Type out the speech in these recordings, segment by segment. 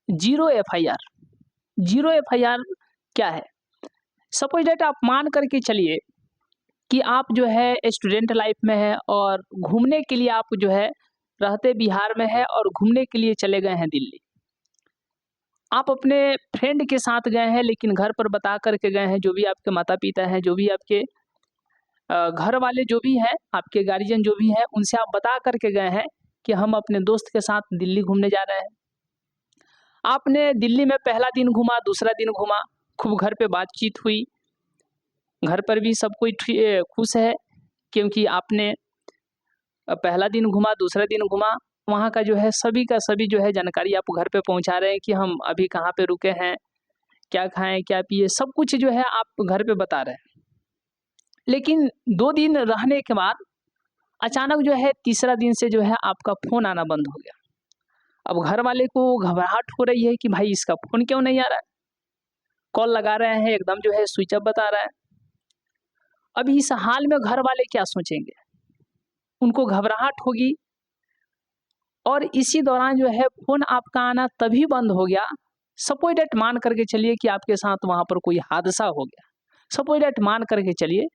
Zero FIR. Zero FIR क्या है? Suppose that आप मान करके चलिए कि आप जो है स्टूडेंट लाइफ में है और घूमने के लिए आप जो है रहते बिहार में है और घूमने के लिए चले गए हैं दिल्ली। आप अपने फ्रेंड के साथ गए हैं लेकिन घर पर बता कर के गए हैं, जो भी आपके माता-पिता हैं, जो भी आपके घर वाले जो भी हैं, आपके गार्जियन जो भी हैं, उनसे आप बता कर के गए हैं कि हम अपने दोस्त के साथ दिल्ली घूमने जा रहे हैं। आपने दिल्ली में पहला दिन घूमा, दूसरा दिन घूमा, खूब घर पे बातचीत हुई, घर पर भी सब कोई खुश है क्योंकि आपने पहला दिन घूमा, दूसरा दिन घूमा, वहाँ का जो है सभी का सभी जो है जानकारी आप घर पे पहुँचा रहे हैं कि हम अभी कहाँ पे रुके हैं, क्या खाएँ, क्या पिए, सब कुछ जो है आप घर पे बता रहे हैं। लेकिन 2 दिन रहने के बाद अचानक जो है तीसरा दिन से जो है आपका फ़ोन आना बंद हो गया। अब घर वाले को घबराहट हो रही है कि भाई इसका फ़ोन क्यों नहीं आ रहा है? कॉल लगा रहे हैं एकदम जो है स्विच ऑफ बता रहा है। अब इस हाल में घर वाले क्या सोचेंगे? उनको घबराहट होगी और इसी दौरान जो है फ़ोन आपका आना तभी बंद हो गया, सपोज़ दैट मान करके चलिए कि आपके साथ वहाँ पर कोई हादसा हो गया। सपोज़ दैट मान करके चलिए,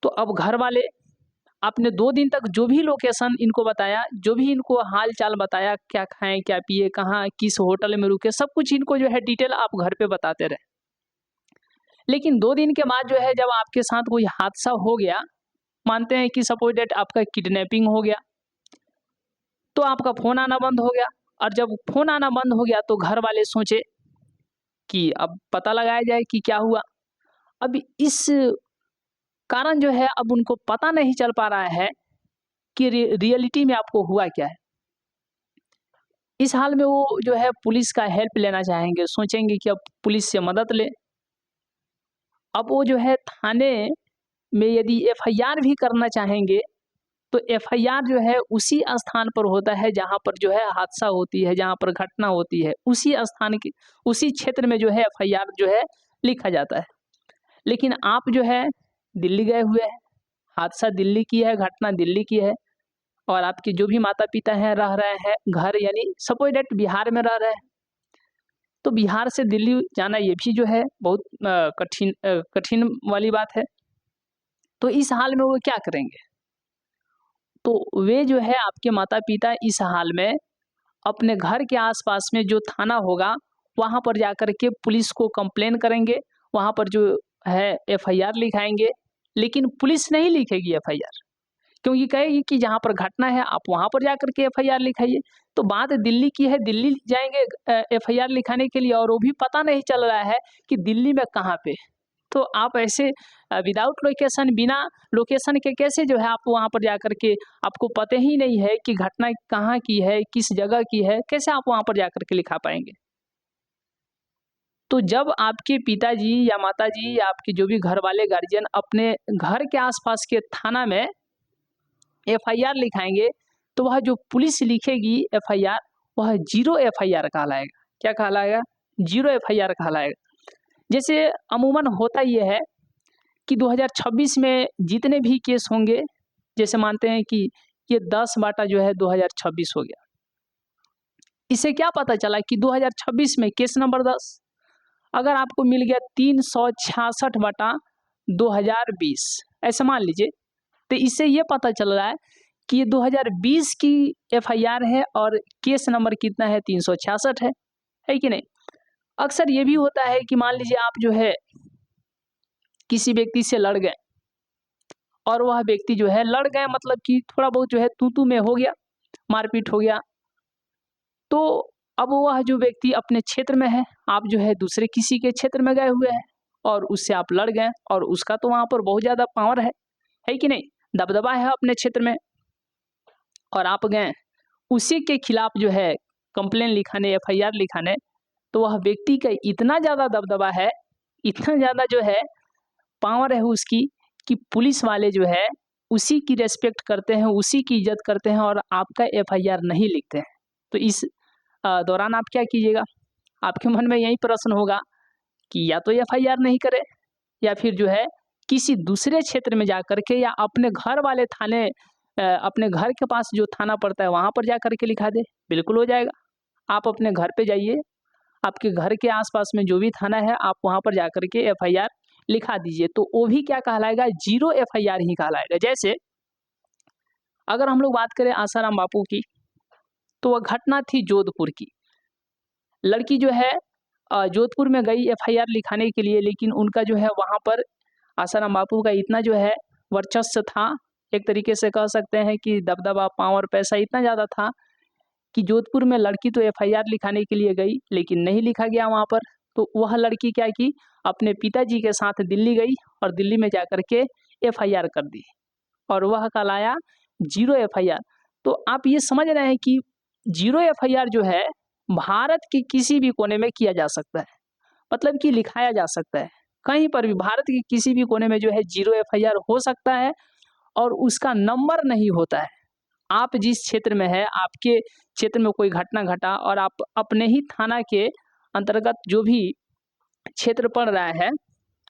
तो अब घर वाले आपने 2 दिन तक जो भी लोकेशन इनको बताया, जो भी इनको हाल-चाल बताया, क्या खाएँ, क्या पिए, कहाँ, किस होटल में रुके, सब कुछ इनको जो है डिटेल आप घर पे बताते रहे। लेकिन 2 दिन के बाद जो है जब आपके साथ कोई हादसा हो गया, मानते हैं कि सपोज़ दैट आपका किडनैपिंग हो गया, तो आपका फ़ोन आना बंद हो गया और जब फ़ोन आना बंद हो गया तो घर वाले सोचे कि अब पता लगाया जाए कि क्या हुआ। अब इस कारण जो है अब उनको पता नहीं चल पा रहा है कि रियलिटी में आपको हुआ क्या है। इस हाल में वो जो है पुलिस का हेल्प लेना चाहेंगे, सोचेंगे कि अब पुलिस से मदद लें। अब वो जो है थाने में यदि एफआईआर भी करना चाहेंगे, तो एफआईआर जो है उसी स्थान पर होता है जहाँ पर जो है हादसा होती है, जहाँ पर घटना होती है, उसी स्थान की उसी क्षेत्र में जो है एफआईआर जो है लिखा जाता है। लेकिन आप जो है दिल्ली गए हुए हैं, हादसा दिल्ली की है, घटना दिल्ली की है और आपके जो भी माता-पिता हैं रह रहे हैं घर यानी सपोज़ दैट बिहार में रह रहे हैं। तो बिहार से दिल्ली जाना ये भी जो है बहुत कठिन वाली बात है। तो इस हाल में वो क्या करेंगे? तो वे जो है आपके माता-पिता इस हाल में अपने घर के आस-पास में जो थाना होगा, वहाँ पर जाकर के पुलिस को कंप्लेन करेंगे, वहाँ पर जो है एफआईआर लिखाएँगे, लेकिन पुलिस नहीं लिखेगी एफआईआर, क्योंकि कहेगी कि जहाँ पर घटना है आप वहाँ पर जाकर के एफआईआर लिखाइए। तो बात दिल्ली की है, दिल्ली जाएँगे एफआईआर लिखाने के लिए और वो भी पता नहीं चल रहा है कि दिल्ली में कहाँ पे। तो आप ऐसे विदाउट लोकेशन बिना लोकेशन के कैसे जो है आप वहाँ पर जाकर के आपको पता ही नहीं है कि घटना कहाँ की है, किस जगह की है, कैसे आप वहाँ पर जाकर के लिखा पाएँगे? तो जब आपके पिताजी या माताजी या आपके जो भी घर वाले गार्जियन अपने घर के आस-पास के थाना में एफआईआर लिखाएँगे, तो वह जो पुलिस लिखेगी एफआईआर, वह ज़ीरो एफआईआर कहलाएगा। क्या कहलाएगा? ज़ीरो एफआईआर कहलाएगा। जैसे अमूमन होता ये है कि 2026 में जितने भी केस होंगे, जैसे मानते हैं कि ये 10 बाटा जो है 2026 हो गया। इससे क्या पता चला कि 2026 में केस नंबर 10 अगर आपको मिल गया 366 बटा 2020 ऐसा मान लीजिए, तो इससे ये पता चल रहा है कि ये 2020 की एफआईआर है और केस नंबर कितना है 366 है कि नहीं? अक्सर ये भी होता है कि मान लीजिए आप जो है किसी व्यक्ति से लड़ गए और वह व्यक्ति जो है लड़ गए मतलब कि थोड़ा बहुत जो है तू-तू में हो गया, मारपीट हो गया। तो अब वह जो व्यक्ति अपने क्षेत्र में है, आप जो है दूसरे किसी के क्षेत्र में गए हुए हैं और उससे आप लड़ गए और उसका तो वहाँ पर बहुत ज़्यादा पावर है कि नहीं? दबदबा है अपने क्षेत्र में और आप गए, उसी के खिलाफ जो है कंप्लेन लिखाने, एफआईआर लिखाने, तो वह व्यक्ति का इतना ज़्यादा दबदबा है, इतना ज़्यादा जो है पावर है उसकी कि पुलिस वाले जो है उसी की रिस्पेक्ट करते हैं, उसी की इज़्ज़त करते हैं और आपका एफआईआर नहीं लिखते हैं। तो इस दौरान आप क्या कीजिएगा? आपके मन में यही प्रश्न होगा कि या तो एफआईआर नहीं करे या फिर जो है किसी दूसरे क्षेत्र में जाकर के या अपने घर वाले थाने अपने घर के पास जो थाना पड़ता है वहाँ पर जाकर के लिखा दे, बिल्कुल हो जाएगा। आप अपने घर पे जाइए, आपके घर के आसपास में जो भी थाना है आप वहाँ पर जाकर के एफआईआर लिखा दीजिए, तो वो भी क्या कहलाएगा, जीरो एफआईआर ही कहलाएगा। जैसे अगर हम लोग बात करें आसाराम बापू की, तो वह घटना थी जोधपुर की। लड़की जो है जोधपुर में गई एफआईआर लिखाने के लिए, लेकिन उनका जो है वहाँ पर आसाराम बापू का इतना जो है वर्चस्व था, एक तरीके से कह सकते हैं कि दबदबा, पावर, पैसा इतना ज़्यादा था कि जोधपुर में लड़की तो एफआईआर लिखाने के लिए गई, लेकिन नहीं लिखा गया वहाँ पर। तो वह लड़की क्या की, अपने पिताजी के साथ दिल्ली गई और दिल्ली में जाकर के एफआईआर कर दी, और वह कहलाया जीरो एफआईआर। तो आप ये समझ रहे हैं कि जीरो एफआईआर जो है भारत के किसी भी कोने में किया जा सकता है, मतलब कि लिखाया जा सकता है कहीं पर भी, भारत के किसी भी कोने में जो है जीरो एफआईआर हो सकता है, और उसका नंबर नहीं होता है। आप जिस क्षेत्र में है, आपके क्षेत्र में कोई घटना घटा और आप अपने ही थाना के अंतर्गत जो भी क्षेत्र पड़ रहा है,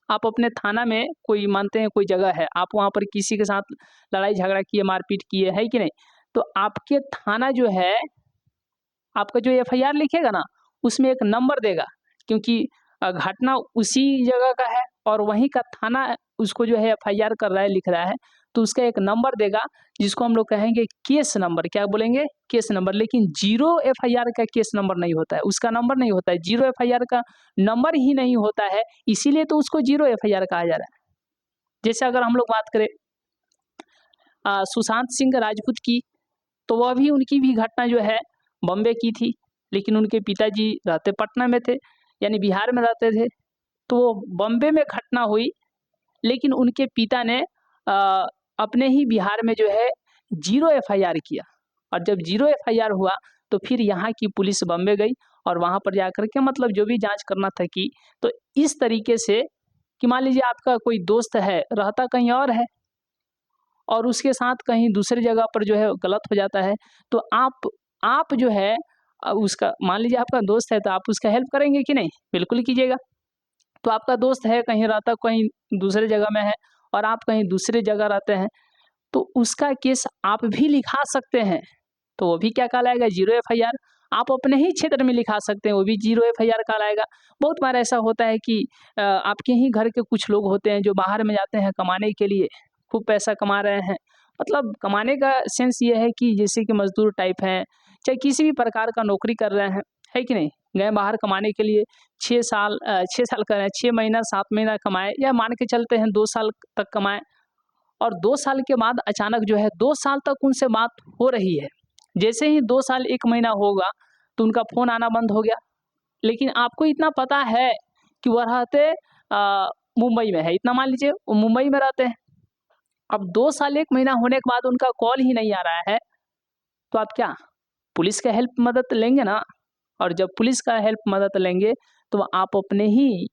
आप अपने थाना में कोई मानते हैं कोई जगह है, आप वहाँ पर किसी के साथ लड़ाई झगड़ा किए, मारपीट किए, है कि नहीं, तो आपके थाना जो है, आपका जो एफआईआर लिखेगा ना, उसमें एक नंबर देगा, क्योंकि घटना उसी जगह का है और वहीं का थाना उसको जो है एफआईआर कर रहा है, लिख रहा है, तो उसका एक नंबर देगा जिसको हम लोग कहेंगे केस नंबर। क्या बोलेंगे, केस नंबर। लेकिन जीरो एफआईआर का केस नंबर नहीं होता है, उसका नंबर नहीं होता है, जीरो एफआईआर का नंबर ही नहीं होता है, इसीलिए तो उसको जीरो एफआईआर कहा जा रहा है। जैसे अगर हम लोग बात करें सुशांत सिंह राजपूत की, तो वह भी, उनकी भी घटना जो है बॉम्बे की थी, लेकिन उनके पिताजी रहते पटना में थे, यानी बिहार में रहते थे। तो वो बॉम्बे में घटना हुई, लेकिन उनके पिता ने अपने ही बिहार में जो है जीरो एफआईआर किया, और जब जीरो एफआईआर हुआ तो फिर यहाँ की पुलिस बॉम्बे गई और वहाँ पर जाकर के मतलब जो भी जांच करना था की। तो इस तरीके से कि मान लीजिए आपका कोई दोस्त है, रहता कहीं और है और उसके साथ कहीं दूसरी जगह पर जो है गलत हो जाता है, तो आप जो है उसका, मान लीजिए आपका दोस्त है, तो आप उसका हेल्प करेंगे कि नहीं, बिल्कुल कीजिएगा। तो आपका दोस्त है, कहीं रहता कहीं दूसरे जगह में है और आप कहीं दूसरे जगह रहते हैं, तो उसका केस आप भी लिखा सकते हैं, तो वो भी क्या कहलाएगा, जीरो एफआईआर। आप अपने ही क्षेत्र में लिखा सकते हैं, वो भी जीरो एफआईआर कहलाएगा। बहुत बार ऐसा होता है कि आपके ही घर के कुछ लोग होते हैं जो बाहर में जाते हैं कमाने के लिए, खूब पैसा कमा रहे हैं, मतलब कमाने का सेंस ये है कि जैसे कि मजदूर टाइप हैं, चाहे किसी भी प्रकार का नौकरी कर रहे हैं, है कि नहीं, गए बाहर कमाने के लिए, 6 साल कर रहे हैं, 6 महीना 7 महीना कमाए, या मान के चलते हैं 2 साल तक कमाए, और 2 साल के बाद अचानक जो है 2 साल तक उनसे बात हो रही है, जैसे ही 2 साल 1 महीना होगा तो उनका फ़ोन आना बंद हो गया। लेकिन आपको इतना पता है कि वह रहते मुंबई में है, इतना मान लीजिए वो मुंबई में रहते हैं। अब 2 साल 1 महीना होने के बाद उनका कॉल ही नहीं आ रहा है, तो आप क्या पुलिस का हेल्प मदद लेंगे ना, और जब पुलिस का हेल्प मदद लेंगे तो आप अपने ही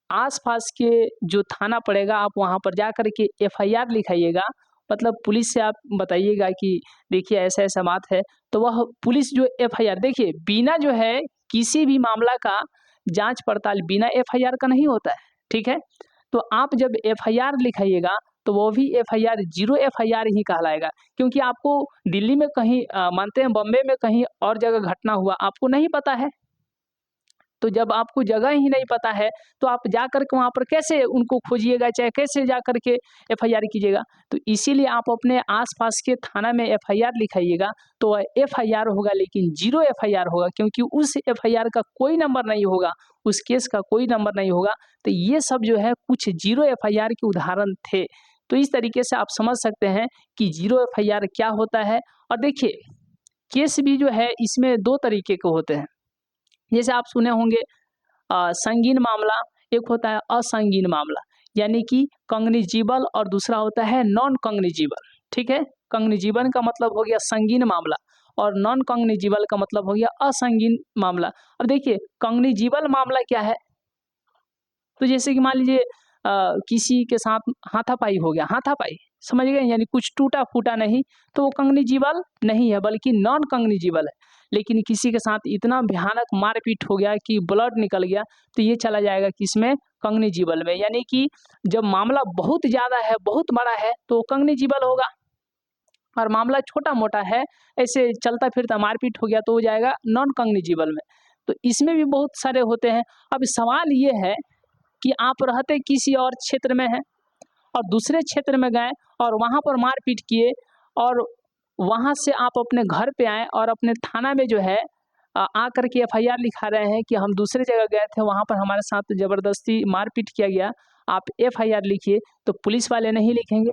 आस-पास के जो थाना पड़ेगा, आप वहाँ पर जाकर के एफआईआर लिखाइएगा, मतलब पुलिस से आप बताइएगा कि देखिए ऐसा-ऐसा बात है, तो वह पुलिस जो एफआईआर, देखिए बिना जो है किसी भी मामला का जाँच पड़ताल बिना एफआईआर का नहीं होता है, ठीक है? तो आप जब एफआईआर लिखाइएगा, तो वो भी एफआईआर जीरो एफआईआर ही कहलाएगा, क्योंकि आपको दिल्ली में कहीं मानते हैं बॉम्बे में कहीं और जगह घटना हुआ, आपको नहीं पता है। तो जब आपको जगह ही नहीं पता है, तो आप जाकर के वहाँ पर कैसे उनको खोजिएगा, चाहे कैसे जाकर के एफआईआर कीजिएगा? तो इसीलिए आप अपने आस-पास के थाना में एफआईआर लिखाइएगा, तो वह एफआईआर होगा, लेकिन जीरो एफआईआर होगा, क्योंकि उस एफआईआर का कोई नंबर नहीं होगा, उस केस का कोई नंबर नहीं होगा। तो ये सब जो है कुछ जीरो एफआईआर के उदाहरण थे। तो इस तरीके से आप समझ सकते हैं कि जीरो एफआईआर क्या होता है। और देखिए, केस भी जो है इसमें 2 तरीके के होते हैं। जैसे आप सुने होंगे संगीन मामला, एक होता है असंगीन मामला, यानी कि कॉग्निजेबल, और दूसरा होता है नॉन कॉग्निजेबल, ठीक है? कॉग्निजेबल का मतलब हो गया संगीन मामला और नॉन कॉग्निजेबल का मतलब हो गया असंगीन मामला। अब देखिए कॉग्निजेबल मामला क्या है? तो जैसे कि मान लीजिए किसी के साथ हाथापाई हो गया, हाथापाई समझ गए, यानी कुछ टूटा-फूटा नहीं, तो वो कॉग्निजेबल नहीं है, बल्कि नॉन कॉग्निजेबल है। लेकिन किसी के साथ इतना भयानक मारपीट हो गया कि ब्लड निकल गया, तो ये चला जाएगा किसमें, कॉग्निजेबल में, यानी कि जब मामला बहुत ज़्यादा है, बहुत बड़ा है, तो कॉग्निजेबल होगा। और मामला छोटा मोटा है, ऐसे चलता फिरता मारपीट हो गया तो हो जाएगा नॉन कॉग्निजिबल में। तो इसमें भी बहुत सारे होते हैं। अब सवाल ये है कि आप रहते किसी और क्षेत्र में हैं और दूसरे क्षेत्र में गए और वहाँ पर मारपीट किए और वहाँ से आप अपने घर पे आए और अपने थाना में जो है आकर के एफआईआर लिखा रहे हैं कि हम दूसरे जगह गए थे, वहाँ पर हमारे साथ ज़बरदस्ती मारपीट किया गया, आप एफआईआर लिखिए। तो पुलिस वाले नहीं लिखेंगे,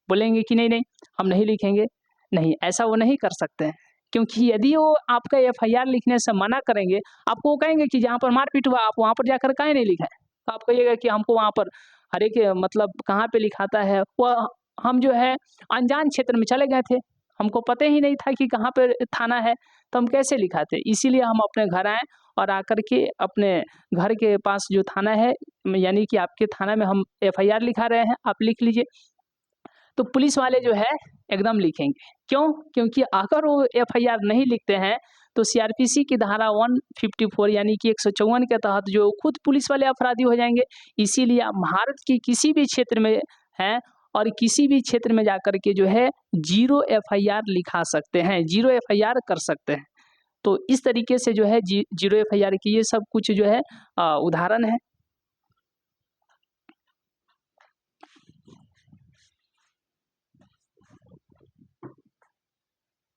बोलेंगे कि नहीं नहीं हम नहीं लिखेंगे। नहीं, ऐसा वो नहीं कर सकते हैं, क्योंकि यदि वो आपका एफआईआर लिखने से मना करेंगे, आपको वो कहेंगे कि जहाँ पर मारपीट हुआ आप वहाँ पर जाकर काहे नहीं लिखाए। तो आप कहिएगा कि हमको वहाँ पर हर एक मतलब कहाँ पे लिखाता है, वह हम जो है अनजान क्षेत्र में चले गए थे, हमको पता ही नहीं था कि कहाँ पे थाना है, तो हम कैसे लिखाते। इसीलिए हम अपने घर आए और आकर के अपने घर के पास जो थाना है, यानी कि आपके थाना में हम एफआईआर लिखा रहे हैं, आप लिख लीजिए। तो पुलिस वाले जो है एकदम लिखेंगे। क्यों? क्योंकि अगर वो एफआईआर नहीं लिखते हैं तो सीआरपीसी की धारा 154 यानी कि 154 के तहत जो खुद पुलिस वाले अपराधी हो जाएंगे। इसीलिए आप भारत के किसी भी क्षेत्र में हैं और किसी भी क्षेत्र में जाकर के जो है जीरो एफआईआर लिखा सकते हैं, जीरो एफआईआर कर सकते हैं। तो इस तरीके से जो है जीरो एफआईआर की ये सब कुछ जो है उदाहरण है।